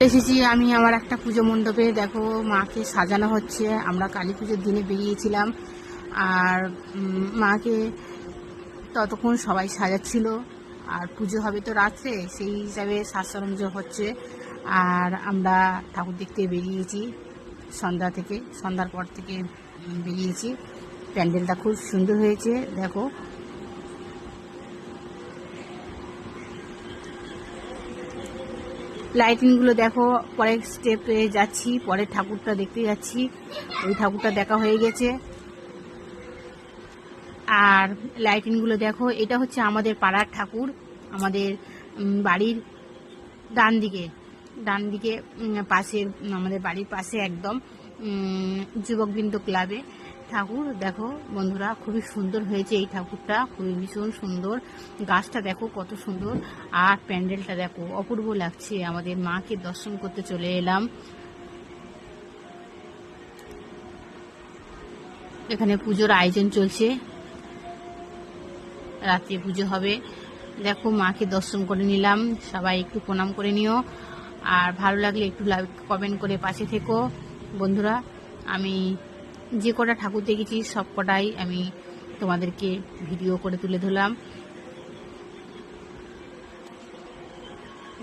এসেছি আমি আমার একটা পুজো মণ্ডপে। দেখো মাকে সাজানো হচ্ছে। আমরা কালী পুজোর দিনে বেরিয়েছিলাম, আর মাকে ততক্ষণ সবাই সাজাচ্ছিল। আর পুজো হবে তো রাত্রে, সেই হিসাবে সাজ সরঞ্জাম হচ্ছে। আর আমরা ঠাকুর দেখতে বেরিয়েছি সন্ধ্যার পর থেকে বেরিয়েছি। প্যান্ডেলটা খুব সুন্দর হয়েছে। দেখো লাইটিংগুলো দেখো। পরের স্টেপে যাচ্ছি, পরের ঠাকুরটা দেখতে যাচ্ছি। ওই ঠাকুরটা দেখা হয়ে গেছে। আর লাইটিংগুলো দেখো। এটা হচ্ছে আমাদের পাড়ার ঠাকুর, আমাদের বাড়ির ডান দিকে পাশের, আমাদের বাড়ির পাশে একদম যুবকবৃন্দ ক্লাবে ঠাকুর। দেখো বন্ধুরা, খুবই সুন্দর হয়েছে এই ঠাকুরটা, খুবই ভীষণ সুন্দর। গাছটা দেখো কত সুন্দর, আর প্যান্ডেলটা দেখো অপূর্ব লাগছে। আমাদের মাকে দর্শন করতে চলে এলাম। এখানে পুজোর আয়োজন চলছে, রাত্রে পুজো হবে। দেখো মাকে দর্শন করে নিলাম। সবাই একটু প্রণাম করে নিও, আর ভালো লাগলে একটু লাইক কমেন্ট করে পাশে থেকো বন্ধুরা। আমি যে কটা ঠাকুর দেখেছি সব কটাই আমি তোমাদেরকে ভিডিও করে তুলে ধরলাম।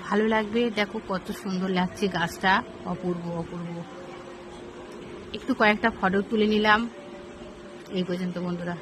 ভালো লাগবে। দেখো কত সুন্দর লাগছে গাছটা, অপূর্ব অপূর্ব। একটু কয়েকটা ফটো তুলে নিলাম। এই পর্যন্ত বন্ধুরা।